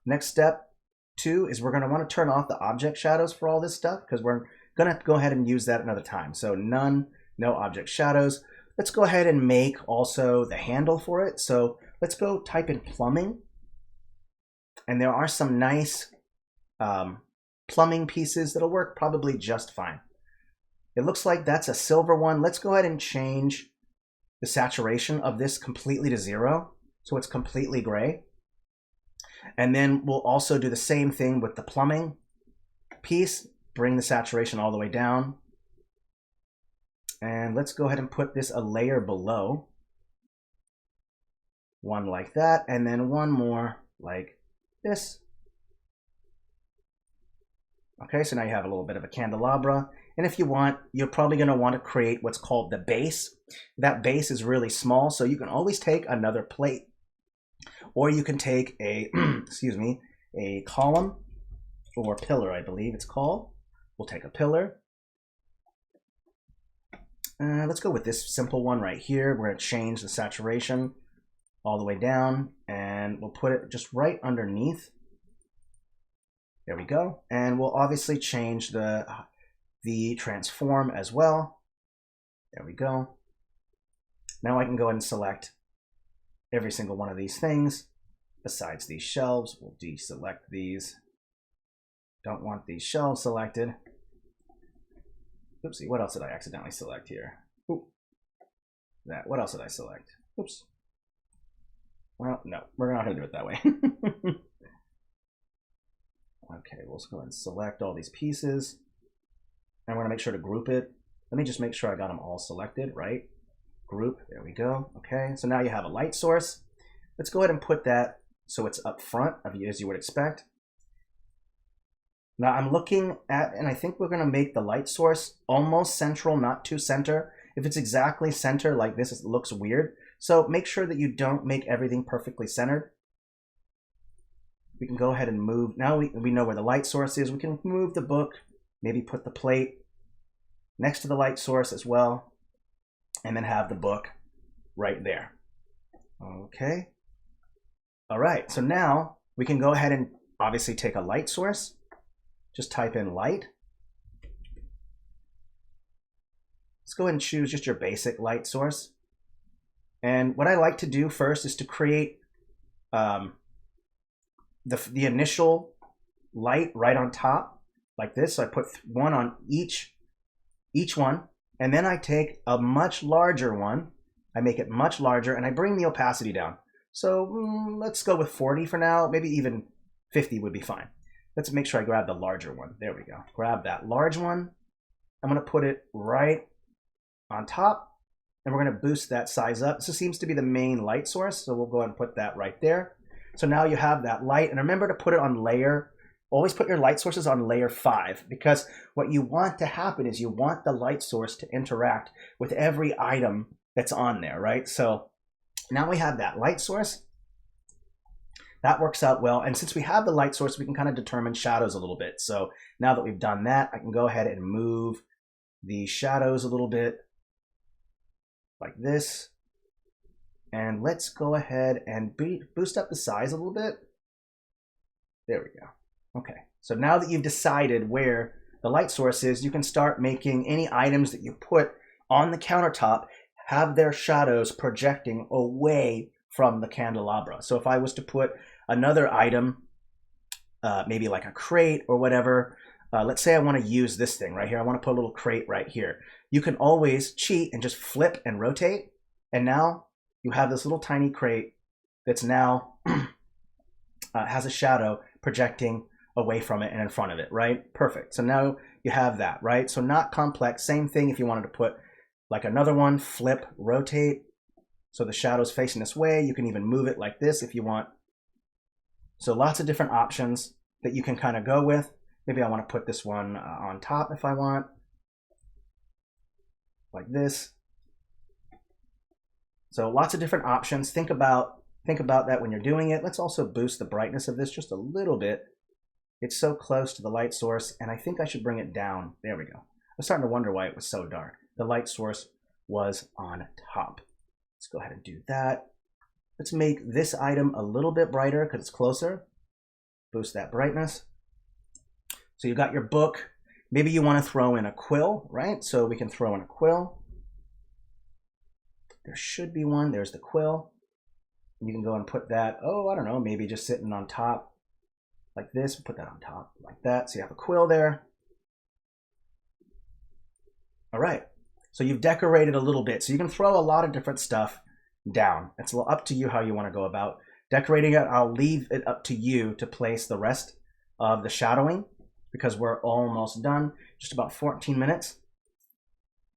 Next step 2 is we're going to want to turn off the object shadows for all this stuff, because we're going to go ahead and use that another time. So none, no object shadows. Let's go ahead and make also the handle for it. So let's go type in plumbing. And there are some nice plumbing pieces that'll work probably just fine. It looks like that's a silver one. Let's go ahead and change the saturation of this completely to 0. So it's completely gray. And then we'll also do the same thing with the plumbing piece. Bring the saturation all the way down. And let's go ahead and put this a layer below. One like that, and then one more like this. Okay, so now you have a little bit of a candelabra. And if you want, you're probably going to want to create what's called the base. That base is really small, so you can always take another plate. Or you can take a, excuse me, a column or pillar, I believe it's called. We'll take a pillar. Let's go with this simple one right here. We're going to change the saturation all the way down, and we'll put it just right underneath. There we go. And we'll obviously change the transform as well. There we go. Now I can go ahead and select every single one of these things. Besides these shelves, we'll deselect these. Don't want these shelves selected. Oopsie, what else did I accidentally select here? Oop. That, what else did I select? Oops. Well, no, we're not going to do it that way. Okay, we'll just go ahead and select all these pieces. And we're going to make sure to group it. Let me just make sure I got them all selected, right? Group, there we go. Okay, so now you have a light source. Let's go ahead and put that so it's up front, as you would expect. Now I'm looking at, and I think we're going to make the light source almost central, not too center. If it's exactly center like this, it looks weird. So make sure that you don't make everything perfectly centered. We can go ahead and move. Now we know where the light source is. We can move the book, maybe put the plate next to the light source as well, and then have the book right there. Okay. All right, so now we can go ahead and obviously take a light source. Just type in light. Let's go ahead and choose just your basic light source. And what I like to do first is to create the initial light right on top like this. So I put one on each one, and then I take a much larger one. I make it much larger, and I bring the opacity down. So let's go with 40 for now. Maybe even 50 would be fine. Let's make sure I grab the larger one. There we go. Grab that large one. I'm going to put it right on top, and we're going to boost that size up. This seems to be the main light source, so we'll go ahead and put that right there. So now you have that light, and remember to put it on layer. Always put your light sources on layer 5, because what you want to happen is you want the light source to interact with every item that's on there, right? So now we have that light source. That works out well. And since we have the light source, we can kind of determine shadows a little bit. So now that we've done that, I can go ahead and move the shadows a little bit like this. And let's go ahead and boost up the size a little bit. There we go. Okay. So now that you've decided where the light source is you can start making any items that you put on the countertop have their shadows projecting away from the candelabra. So if I was to put another item, maybe like a crate or whatever, let's say I want to use this thing right here. I want to put a little crate right here. You can always cheat and just flip and rotate. And now you have this little tiny crate that's now has a shadow projecting away from it and in front of it, right? Perfect. So now you have that, right? So not complex. Same thing if you wanted to put like another one, flip, rotate. So the shadow's facing this way. You can even move it like this if you want. So lots of different options that you can kind of go with. Maybe I want to put this one on top if I want. Like this. So lots of different options. Think about that when you're doing it. Let's also boost the brightness of this just a little bit. It's so close to the light source, and I think I should bring it down. There we go. I was starting to wonder why it was so dark. The light source was on top. Let's go ahead and do that. Let's make this item a little bit brighter because it's closer. Boost that brightness. So you got your book. Maybe you want to throw in a quill, right? So we can throw in a quill. There should be one. There's the quill. You can go and put that, oh, I don't know, maybe just sitting on top like this. Put that on top like that. So you have a quill there. All right. So you've decorated a little bit. So you can throw a lot of different stuff down. It's up to you how you want to go about decorating it. I'll leave it up to you to place the rest of the shadowing because we're almost done. Just about 14 minutes.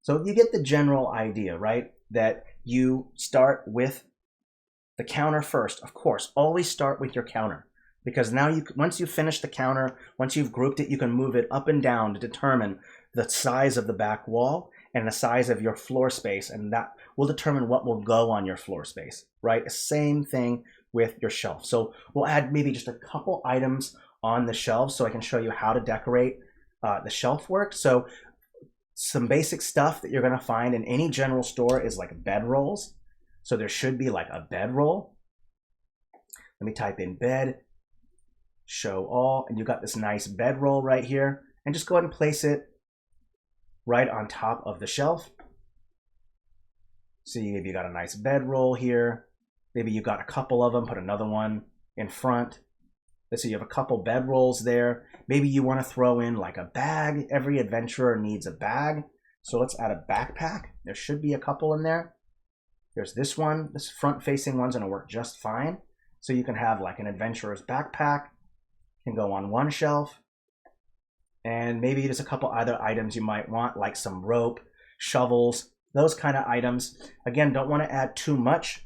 So you get the general idea, right? That you start with the counter first. Of course, always start with your counter because now once you finish the counter, once you've grouped it, you can move it up and down to determine the size of the back wall and the size of your floor space, and that will determine what will go on your floor space, right? Same thing with your shelf. So we'll add maybe just a couple items on the shelves so I can show you how to decorate the shelf work. So some basic stuff that you're going to find in any general store is like bed rolls. So there should be like a bed roll. Let me type in bed, show all, and you got this nice bed roll right here. And just go ahead and place it right on top of the shelf. See, maybe you got a nice bed roll here. Maybe you got a couple of them, put another one in front. Let's see, you have a couple bed rolls there. Maybe you want to throw in like a bag. Every adventurer needs a bag. So let's add a backpack. There should be a couple in there. There's this one. This front-facing one's going to work just fine. So you can have like an adventurer's backpack. Can go on one shelf. And maybe there's a couple other items you might want, like some rope, shovels, those kind of items. Again, don't want to add too much.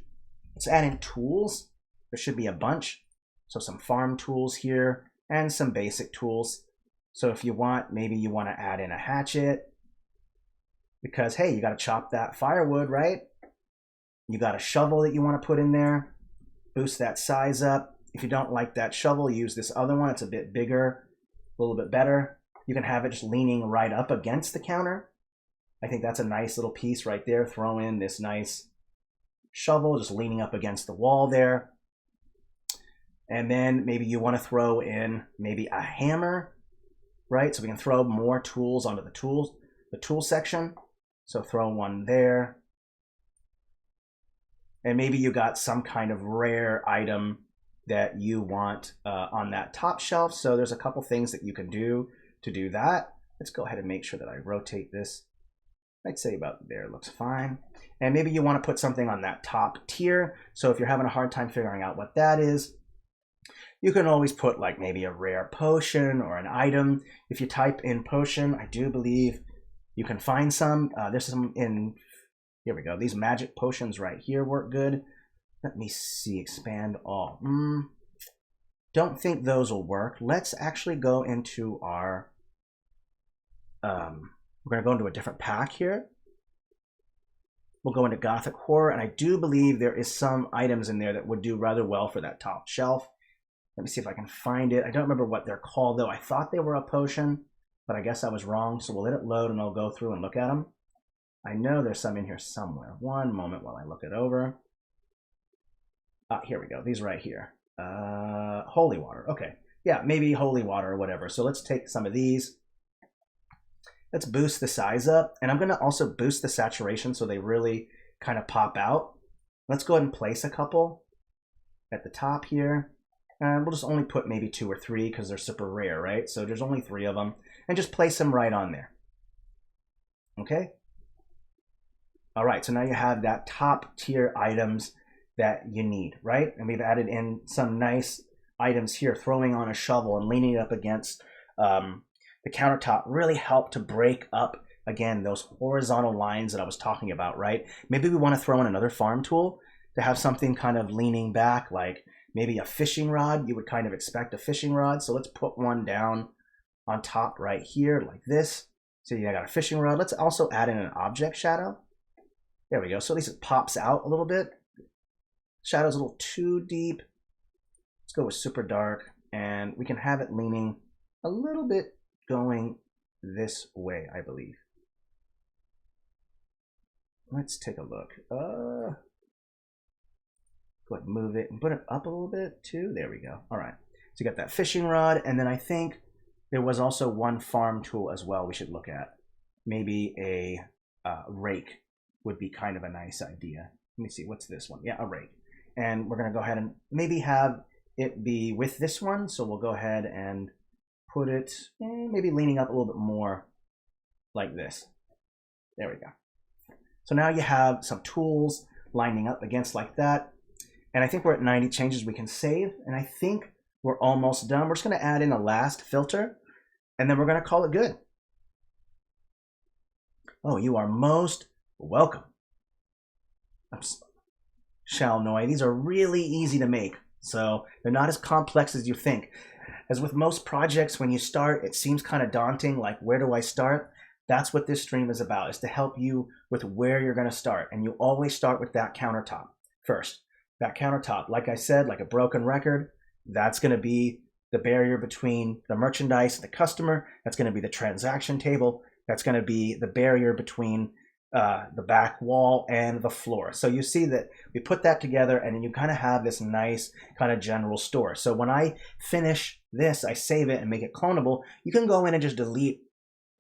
Let's add in tools. There should be a bunch. So some farm tools here and some basic tools. So if you want, maybe you want to add in a hatchet because, hey, you got to chop that firewood, right? You got a shovel that you want to put in there. Boost that size up. If you don't like that shovel, use this other one. It's a bit bigger, a little bit better. You can have it just leaning right up against the counter. I think that's a nice little piece right there. Throw in this nice shovel just leaning up against the wall there. And then maybe you want to throw in maybe a hammer, right? So we can throw more tools onto the tool section. So throw one there. And maybe you got some kind of rare item that you want on that top shelf. So there's a couple things that you can do to do that. Let's go ahead and make sure that I rotate this. I'd say about there, looks fine. And maybe you want to put something on that top tier. So if you're having a hard time figuring out what that is, you can always put like maybe a rare potion or an item. If you type in potion, I do believe you can find some. There's some in, here we go. These magic potions right here work good. Let me see, expand all. Don't think those will work. Let's actually go into our, we're gonna go into a different pack here. We'll go into Gothic Horror, and I do believe there is some items in there that would do rather well for that top shelf. Let me see if I can find it. I don't remember what they're called, though. I thought they were a potion, but I guess I was wrong. So we'll let it load, and I'll go through and look at them. I know there's some in here somewhere. One moment while I look it over. Here we go. These right here. Holy water. Okay. Yeah, maybe holy water or whatever. So let's take some of these. Let's boost the size up. And I'm going to also boost the saturation so they really kind of pop out. Let's go ahead and place a couple at the top here. And we'll just only put maybe 2 or 3 because they're super rare, right? So there's only 3 of them. And just place them right on there. Okay? All right, so now you have that top tier items that you need, right? And we've added in some nice items here, throwing on a shovel and leaning it up against the countertop really help to break up, again, those horizontal lines that I was talking about, right? Maybe we want to throw in another farm tool to have something kind of leaning back, like maybe a fishing rod. You would kind of expect a fishing rod. So let's put one down on top right here like this. So you got a fishing rod. Let's also add in an object shadow. There we go. So at least it pops out a little bit. Shadow's a little too deep. Let's go with super dark, and we can have it leaning a little bit going this way, I believe. Let's take a look. Go ahead and move it and put it up a little bit too. There we go. All right. So you got that fishing rod, and then I think there was also one farm tool as well we should look at. Maybe a rake would be kind of a nice idea. Let me see. What's this one? Yeah, a rake. And we're going to go ahead and maybe have it be with this one. So we'll go ahead and put it maybe leaning up a little bit more like this. There we go. So now you have some tools lining up against like that. And I think we're at 90 changes we can save. And I think we're almost done. We're just going to add in a last filter, and then we're going to call it good. Oh, you are most welcome. Shalnoy. These are really easy to make, so they're not as complex as you think. As with most projects, when you start, it seems kind of daunting, like where do I start? That's what this stream is about, is to help you with where you're going to start. And you always start with that countertop first. That countertop, like I said, like a broken record, that's going to be the barrier between the merchandise and the customer. That's going to be the transaction table. That's going to be the barrier between the back wall and the floor. So you see that we put that together, and then you kind of have this nice kind of general store. So when I finish this, I save it and make it clonable. You can go in and just delete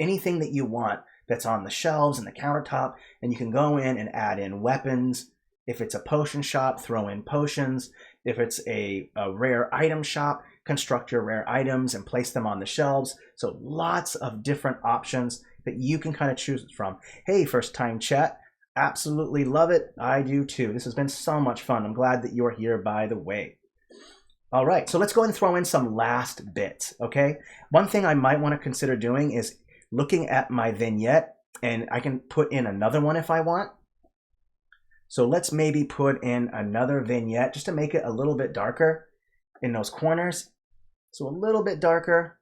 anything that you want that's on the shelves and the countertop, and you can go in and add in weapons. If it's a potion shop, throw in potions. If it's a rare item shop, construct your rare items and place them on the shelves. So lots of different options that you can kind of choose from. Hey, first time chat, absolutely love it. I do too. This has been so much fun. I'm glad that you're here, by the way. All right, so let's go ahead and throw in some last bits, okay? One thing I might want to consider doing is looking at my vignette, and I can put in another one if I want. So let's maybe put in another vignette just to make it a little bit darker in those corners. So a little bit darker.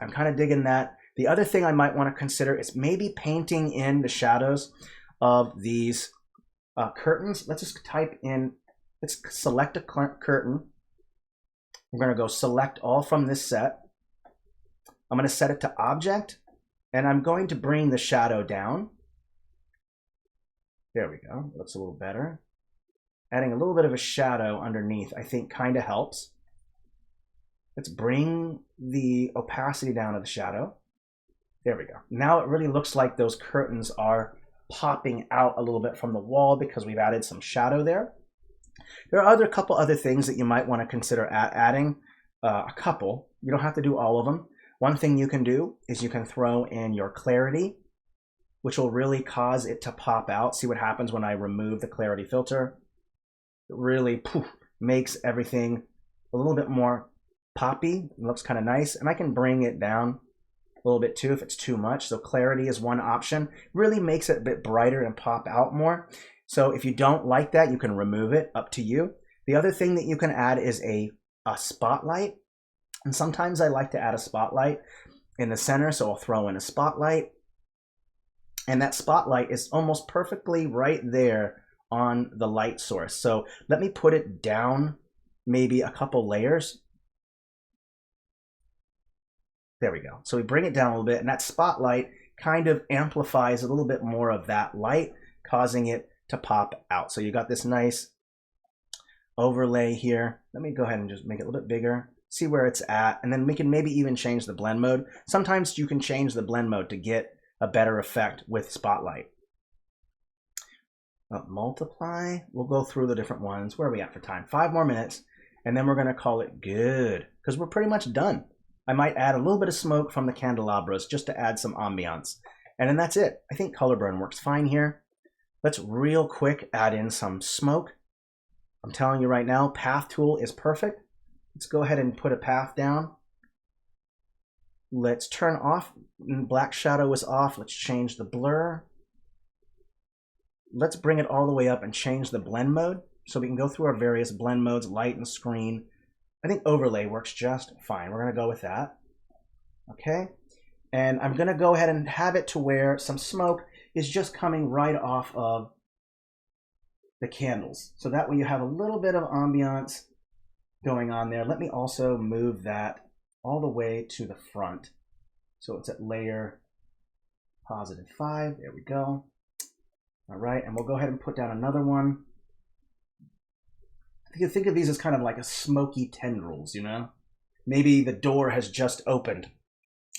I'm kind of digging that. The other thing I might want to consider is maybe painting in the shadows of these curtains. Let's just type in, let's select a curtain. We're going to go select all from this set. I'm going to set it to object, and I'm going to bring the shadow down. There we go. Looks a little better. Adding a little bit of a shadow underneath, I think, kind of helps. Let's bring the opacity down of the shadow. There we go. Now it really looks like those curtains are popping out a little bit from the wall because we've added some shadow there. There are a couple other things that you might want to consider adding. A couple. You don't have to do all of them. One thing you can do is you can throw in your clarity, which will really cause it to pop out. See what happens when I remove the clarity filter. It really makes everything a little bit more poppy. It looks kind of nice. And I can bring it down a little bit too if it's too much. So clarity is one option. Really makes it a bit brighter and pop out more. So if you don't like that, you can remove it, up to you. The other thing that you can add is a spotlight. And sometimes I like to add a spotlight in the center. So I'll throw in a spotlight. And that spotlight is almost perfectly right there on the light source. So let me put it down maybe a couple layers. There we go. So we bring it down a little bit, and that spotlight kind of amplifies a little bit more of that light, causing it to pop out. So you got this nice overlay here. Let me go ahead and just make it a little bit bigger, see where it's at, and then we can maybe even change the blend mode. Sometimes you can change the blend mode to get a better effect with spotlight. Multiply, we'll go through the different ones. Where are we at for time? 5 more minutes, and then we're going to call it good, because we're pretty much done. I might add a little bit of smoke from the candelabras just to add some ambiance. And then that's it. I think color burn works fine here. Let's real quick add in some smoke. I'm telling you right now, path tool is perfect. Let's go ahead and put a path down. Let's turn off, black shadow is off. Let's change the blur. Let's bring it all the way up and change the blend mode so we can go through our various blend modes, light and screen. I think overlay works just fine. We're going to go with that. Okay. And I'm going to go ahead and have it to where some smoke is just coming right off of the candles. So that way you have a little bit of ambiance going on there. Let me also move that all the way to the front. So it's at layer +5. There we go. All right, and we'll go ahead and put down another one. You can think of these as kind of like a smoky tendrils, you know? Maybe the door has just opened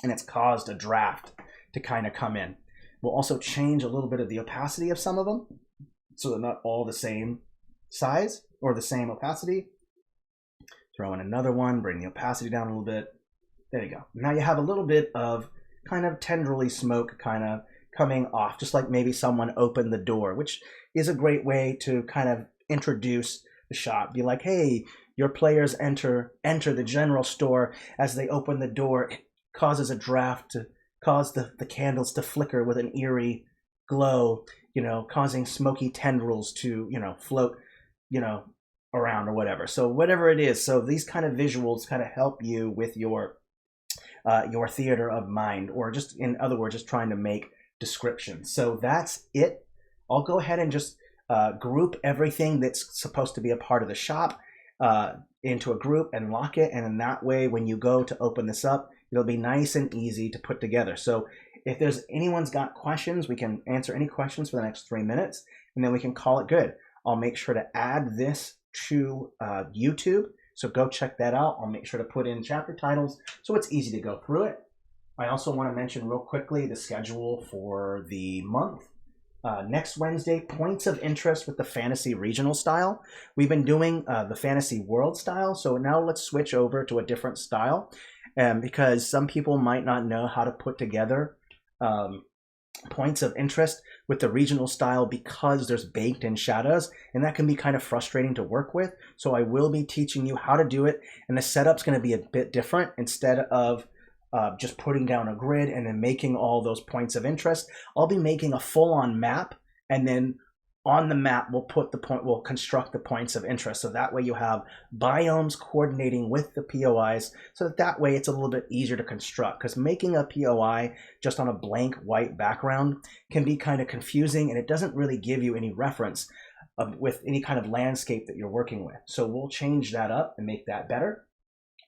and it's caused a draft to kind of come in. We'll also change a little bit of the opacity of some of them so they're not all the same size or the same opacity. Throw in another one, bring the opacity down a little bit. There you go. Now you have a little bit of kind of tendrily smoke kind of coming off, just like maybe someone opened the door, which is a great way to kind of introduce the shot. Be like, hey, your players enter the general store. As they open the door, it causes a draft to cause the candles to flicker with an eerie glow, you know, causing smoky tendrils to, you know, float, you know, around or whatever. So whatever it is, so these kind of visuals kind of help you with your theater of mind, or just in other words, just trying to make descriptions. So that's it. I'll go ahead and just group everything that's supposed to be a part of the shop into a group and lock it. And in that way, when you go to open this up, it'll be nice and easy to put together. So if there's anyone's got questions, we can answer any questions for the next 3 minutes, and then we can call it good. I'll make sure to add this to YouTube. So go check that out. I'll make sure to put in chapter titles so it's easy to go through it. I also want to mention real quickly the schedule for the month. Next Wednesday, points of interest with the fantasy regional style. We've been doing the fantasy world style, so now let's switch over to a different style, because some people might not know how to put together points of interest with the regional style because there's baked in shadows, and that can be kind of frustrating to work with. So I will be teaching you how to do it, and the setup's going to be a bit different. Instead of just putting down a grid and then making all those points of interest, I'll be making a full-on map, and then on the map we'll construct the points of interest. So that way you have biomes coordinating with the POIs, so that way it's a little bit easier to construct, because making a POI just on a blank white background can be kind of confusing, and it doesn't really give you any reference with any kind of landscape that you're working with. So we'll change that up and make that better.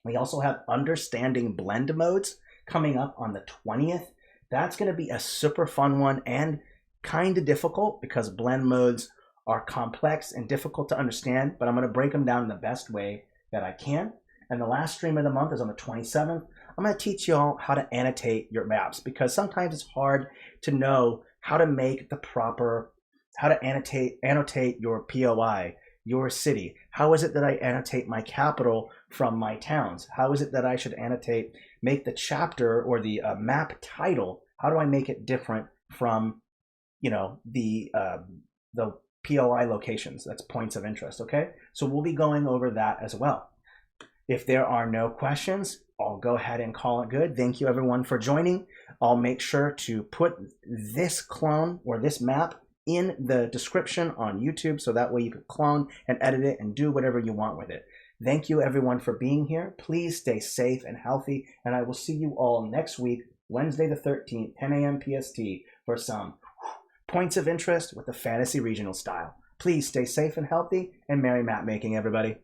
We also have understanding blend modes coming up on the 20th. That's going to be a super fun one and kind of difficult because blend modes are complex and difficult to understand, but I'm going to break them down in the best way that I can. And the last stream of the month is on the 27th. I'm going to teach you all how to annotate your maps, because sometimes it's hard to know how to make the proper, how to annotate your POI, your city. How is it that I annotate my capital from my towns? How is it that I should make the chapter or the map title? How do I make it different from, you know, the POI locations? That's points of interest. Okay, so we'll be going over that as well. If there are no questions, I'll go ahead and call it good. Thank you everyone for joining. I'll make sure to put this clone or this map in the description on YouTube, so that way you can clone and edit it and do whatever you want with it. Thank you everyone for being here. Please stay safe and healthy, and I will see you all next week, Wednesday the 13th, 10 a.m. PST, for some points of interest with the fantasy regional style. Please stay safe and healthy, and merry map making, everybody.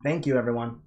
Thank you, everyone.